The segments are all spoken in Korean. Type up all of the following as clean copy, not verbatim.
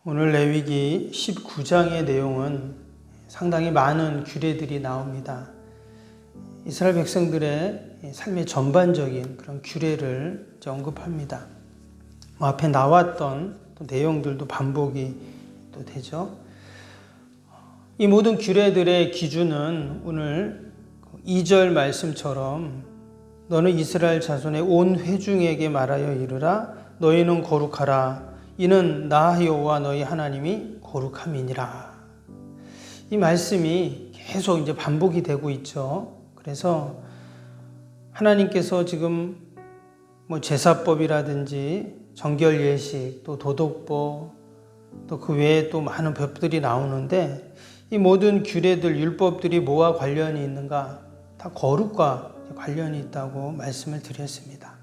오늘 레위기 19장의 내용은 상당히 많은 규례들이 나옵니다. 이스라엘 백성들의 삶의 전반적인 그런 규례를 언급합니다. 앞에 나왔던 또 내용들도 반복이 또 되죠. 이 모든 규례들의 기준은 오늘 2절 말씀처럼 너는 이스라엘 자손의 온 회중에게 말하여 이르라 너희는 거룩하라 이는 나 여호와 너희 하나님이 거룩함이니라. 이 말씀이 계속 이제 반복이 되고 있죠. 그래서 하나님께서 지금 제사법이라든지 정결 예식, 또 도덕법, 또 그 외에 또 많은 법들이 나오는데 이 모든 규례들, 율법들이 뭐와 관련이 있는가? 다 거룩과 관련이 있다고 말씀을 드렸습니다.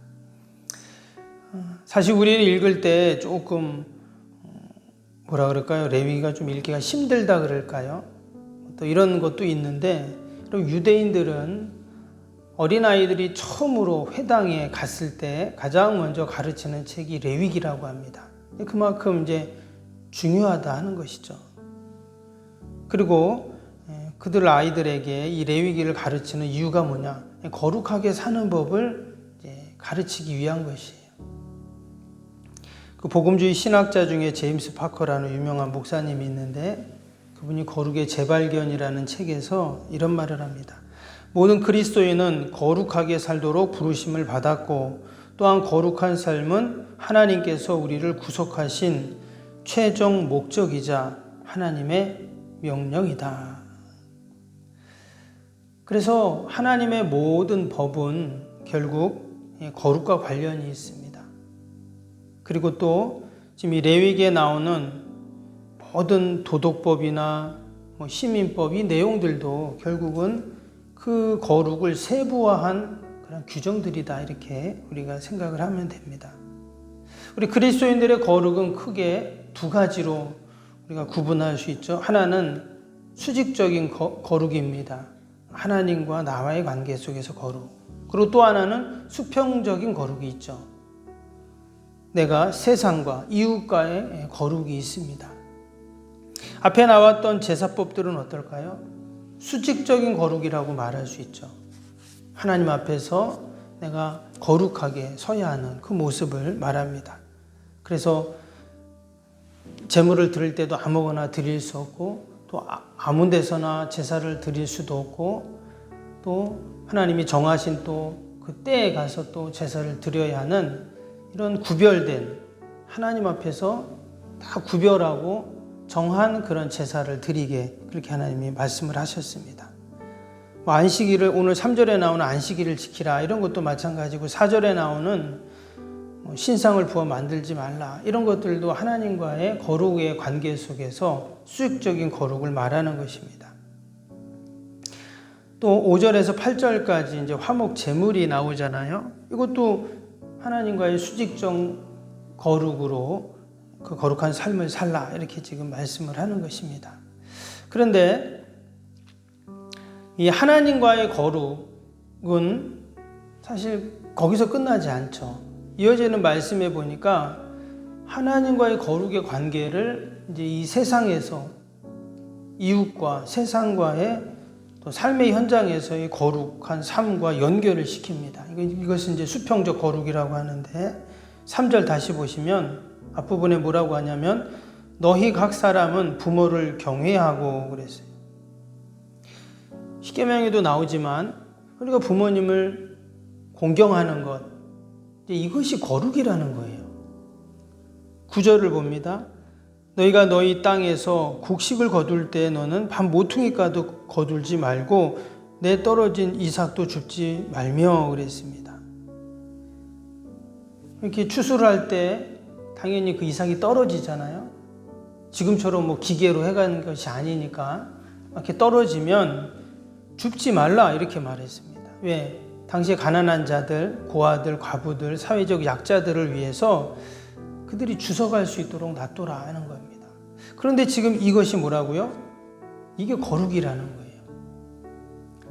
사실 우리는 읽을 때 조금 레위기가 좀 읽기가 힘들다 그럴까요? 또 이런 것도 있는데, 그럼 유대인들은 어린아이들이 처음으로 회당에 갔을 때 가장 먼저 가르치는 책이 레위기라고 합니다. 그만큼 이제 중요하다 하는 것이죠. 그리고 그들 아이들에게 이 레위기를 가르치는 이유가 뭐냐? 거룩하게 사는 법을 가르치기 위한 것이에요. 그 복음주의 신학자 중에 제임스 파커라는 유명한 목사님이 있는데 그분이 거룩의 재발견이라는 책에서 이런 말을 합니다. 모든 그리스도인은 거룩하게 살도록 부르심을 받았고 또한 거룩한 삶은 하나님께서 우리를 구속하신 최종 목적이자 하나님의 명령이다. 그래서 하나님의 모든 법은 결국 거룩과 관련이 있습니다. 그리고 또 지금 이 레위기에 나오는 모든 도덕법이나 시민법 이 내용들도 결국은 그 거룩을 세부화한 그런 규정들이다 이렇게 우리가 생각을 하면 됩니다. 우리 그리스도인들의 거룩은 크게 두 가지로 우리가 구분할 수 있죠. 하나는 수직적인 거룩입니다. 하나님과 나와의 관계 속에서 거룩. 그리고 또 하나는 수평적인 거룩이 있죠. 내가 세상과 이웃과의 거룩이 있습니다. 앞에 나왔던 제사법들은 어떨까요? 수직적인 거룩이라고 말할 수 있죠. 하나님 앞에서 내가 거룩하게 서야 하는 그 모습을 말합니다. 그래서 제물을 드릴 때도 아무거나 드릴 수 없고 또 아무 데서나 제사를 드릴 수도 없고 또 하나님이 정하신 또 그 때에 가서 또 제사를 드려야 하는 이런 구별된 하나님 앞에서 다 구별하고 정한 그런 제사를 드리게 그렇게 하나님이 말씀을 하셨습니다. 안식일을 오늘 3절에 나오는 안식일을 지키라 이런 것도 마찬가지고 4절에 나오는 신상을 부어 만들지 말라 이런 것들도 하나님과의 거룩의 관계 속에서 수직적인 거룩을 말하는 것입니다. 또 5절에서 8절까지 이제 화목 제물이 나오잖아요. 이것도 하나님과의 수직적 거룩으로 그 거룩한 삶을 살라 이렇게 지금 말씀을 하는 것입니다. 그런데 이 하나님과의 거룩은 사실 거기서 끝나지 않죠. 이어지는 말씀에 보니까 하나님과의 거룩의 관계를 이제 이 세상에서 이웃과 세상과의 또 삶의 현장에서의 거룩한 삶과 연결을 시킵니다. 이것은 이제 수평적 거룩이라고 하는데 3절 다시 보시면 앞부분에 뭐라고 하냐면 너희 각 사람은 부모를 경외하고 그랬어요. 십계명에도 나오지만 우리가 부모님을 공경하는 것 이것이 거룩이라는 거예요. 9절을 봅니다. 너희가 너희 땅에서 곡식을 거둘 때 너는 밥 모퉁이가도 거둘지 말고 내 떨어진 이삭도 줍지 말며 그랬습니다. 이렇게 추수를 할 때 당연히 그 이삭이 떨어지잖아요. 지금처럼 기계로 해가는 것이 아니니까 이렇게 떨어지면 줍지 말라 이렇게 말했습니다. 왜? 당시에 가난한 자들, 고아들, 과부들, 사회적 약자들을 위해서 그들이 주워갈 수 있도록 놔둬라 하는 겁니다. 그런데 지금 이것이 뭐라고요? 이게 거룩이라는 거예요.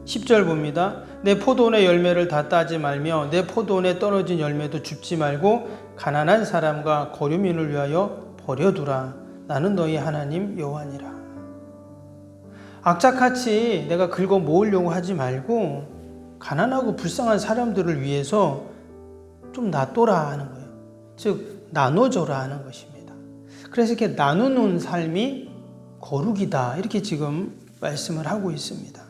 10절 봅니다. 내 포도원의 열매를 다 따지 말며 내 포도원에 떨어진 열매도 줍지 말고 가난한 사람과 거류민을 위하여 버려두라. 나는 너희 하나님 여호와니라. 악착같이 내가 긁어 모으려고 하지 말고 가난하고 불쌍한 사람들을 위해서 좀 놔둬라 하는 거예요. 즉 나눠줘라 하는 것입니다. 그래서 이렇게 나누는 삶이 거룩이다, 이렇게 지금 말씀을 하고 있습니다.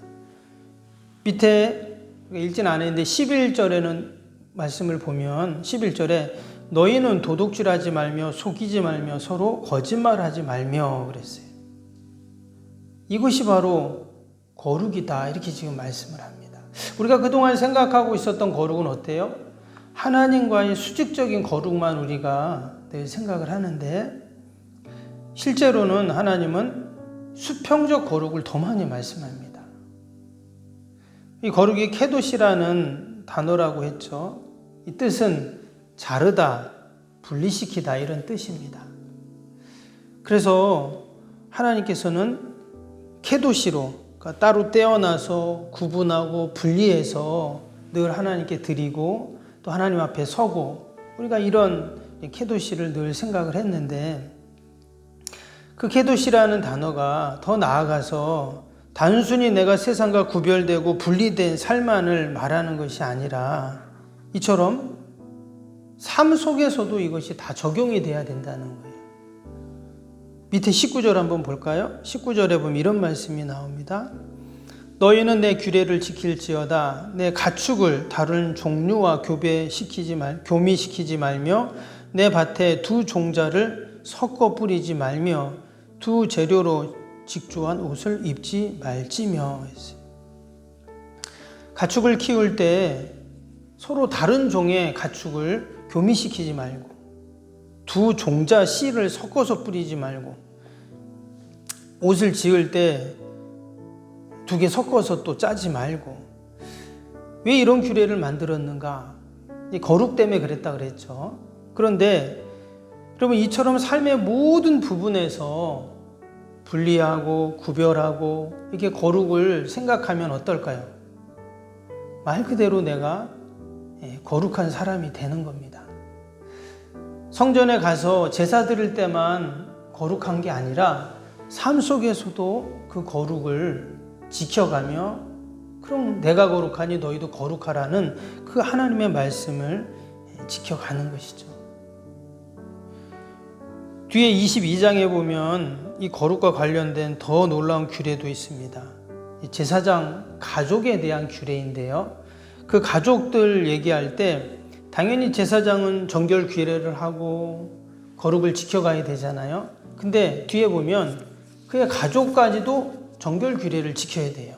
밑에 읽진 않았는데 11절에는 말씀을 보면 11절에 너희는 도둑질하지 말며 속이지 말며 서로 거짓말하지 말며 그랬어요. 이것이 바로 거룩이다, 이렇게 지금 말씀을 합니다. 우리가 그동안 생각하고 있었던 거룩은 어때요? 하나님과의 수직적인 거룩만 우리가 늘 생각을 하는데, 실제로는 하나님은 수평적 거룩을 더 많이 말씀합니다. 이 거룩이 케도시라는 단어라고 했죠. 이 뜻은 자르다, 분리시키다, 이런 뜻입니다. 그래서 하나님께서는 케도시로, 그러니까 따로 떼어놔서 구분하고 분리해서 늘 하나님께 드리고 또 하나님 앞에 서고, 우리가 이런 케도시를 늘 생각을 했는데, 그 케도시라는 단어가 더 나아가서 단순히 내가 세상과 구별되고 분리된 삶만을 말하는 것이 아니라 이처럼 삶 속에서도 이것이 다 적용이 돼야 된다는 거예요. 밑에 19절 한번 볼까요? 19절에 보면 이런 말씀이 나옵니다. 너희는 내 규례를 지킬지어다. 내 가축을 다른 종류와 교미시키지 말며 내 밭에 두 종자를 섞어 뿌리지 말며 두 재료로 직조한 옷을 입지 말지며 했어요. 가축을 키울 때 서로 다른 종의 가축을 교미시키지 말고 두 종자 씨를 섞어서 뿌리지 말고, 옷을 지을 때 두 개 섞어서 또 짜지 말고. 왜 이런 규례를 만들었는가? 거룩 때문에 그랬다 그랬죠. 그런데 여러분, 이처럼 삶의 모든 부분에서 분리하고 구별하고 이렇게 거룩을 생각하면 어떨까요? 말 그대로 내가 거룩한 사람이 되는 겁니다. 성전에 가서 제사 드릴 때만 거룩한 게 아니라 삶 속에서도 그 거룩을 지켜가며, 그럼 내가 거룩하니 너희도 거룩하라는 그 하나님의 말씀을 지켜가는 것이죠. 뒤에 22장에 보면 이 거룩과 관련된 더 놀라운 규례도 있습니다. 제사장 가족에 대한 규례인데요. 그 가족들 얘기할 때 당연히 제사장은 정결 규례를 하고 거룩을 지켜가야 되잖아요. 근데 뒤에 보면 그의 가족까지도 정결 규례를 지켜야 돼요.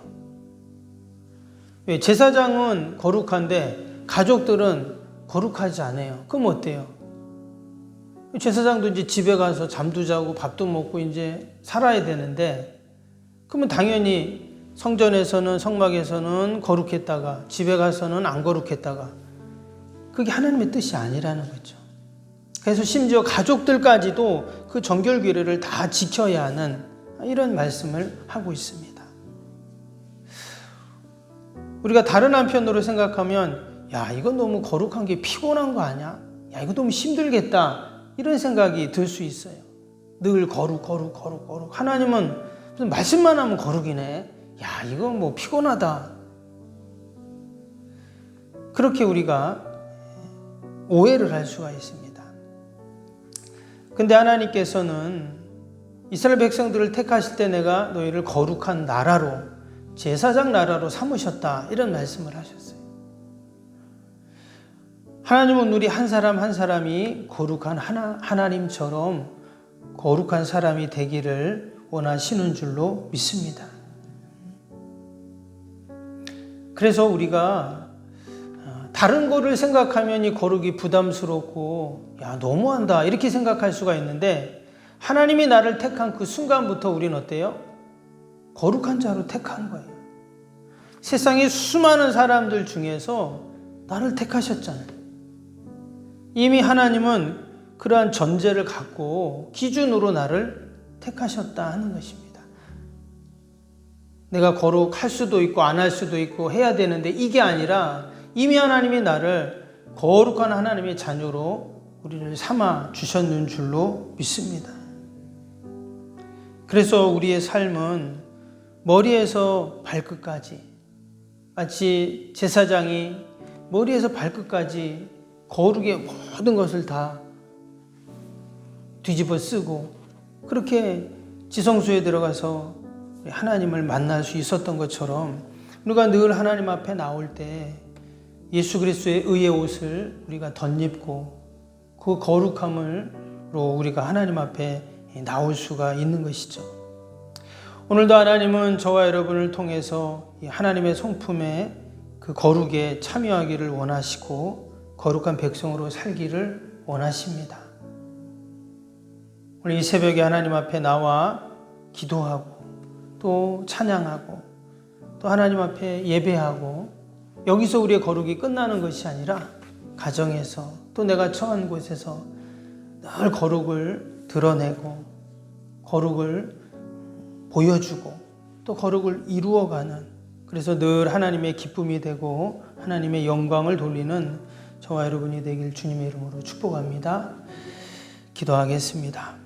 왜? 제사장은 거룩한데 가족들은 거룩하지 않아요. 그럼 어때요? 제사장도 이제 집에 가서 잠도 자고 밥도 먹고 이제 살아야 되는데, 그러면 당연히 성전에서는, 성막에서는 거룩했다가 집에 가서는 안 거룩했다가, 그게 하나님의 뜻이 아니라는 거죠. 그래서 심지어 가족들까지도 그 정결 규례를 다 지켜야 하는 이런 말씀을 하고 있습니다. 우리가 다른 한편으로 생각하면, 야, 이건 너무 거룩한 게 피곤한 거 아니야? 야, 이거 너무 힘들겠다, 이런 생각이 들 수 있어요. 늘 거룩. 하나님은 무슨 말씀만 하면 거룩이네. 야, 이거 뭐 피곤하다. 그렇게 우리가 오해를 할 수가 있습니다. 근데 하나님께서는 이스라엘 백성들을 택하실 때 내가 너희를 거룩한 나라로, 제사장 나라로 삼으셨다, 이런 말씀을 하셨어요. 하나님은 우리 한 사람 한 사람이 거룩한 하나님처럼 거룩한 사람이 되기를 원하시는 줄로 믿습니다. 그래서 우리가 다른 거를 생각하면 이 거룩이 부담스럽고, 야, 너무한다, 이렇게 생각할 수가 있는데, 하나님이 나를 택한 그 순간부터 우리는 어때요? 거룩한 자로 택한 거예요. 세상의 수많은 사람들 중에서 나를 택하셨잖아요. 이미 하나님은 그러한 전제를 갖고 기준으로 나를 택하셨다 하는 것입니다. 내가 거룩할 수도 있고 안 할 수도 있고 해야 되는데, 이게 아니라 이미 하나님이 나를 거룩한 하나님의 자녀로 우리를 삼아 주셨는 줄로 믿습니다. 그래서 우리의 삶은 머리에서 발끝까지 마치 제사장이 머리에서 발끝까지 거룩의 모든 것을 다 뒤집어 쓰고 그렇게 지성소에 들어가서 하나님을 만날 수 있었던 것처럼 우리가 늘 하나님 앞에 나올 때 예수 그리스도의 의의 옷을 우리가 덧입고 그 거룩함으로 우리가 하나님 앞에 나올 수가 있는 것이죠. 오늘도 하나님은 저와 여러분을 통해서 하나님의 성품에 그 거룩에 참여하기를 원하시고 거룩한 백성으로 살기를 원하십니다. 오늘 이 새벽에 하나님 앞에 나와 기도하고 또 찬양하고 또 하나님 앞에 예배하고 여기서 우리의 거룩이 끝나는 것이 아니라 가정에서 또 내가 처한 곳에서 늘 거룩을 드러내고 거룩을 보여주고 또 거룩을 이루어가는, 그래서 늘 하나님의 기쁨이 되고 하나님의 영광을 돌리는 저와 여러분이 되길 주님의 이름으로 축복합니다. 기도하겠습니다.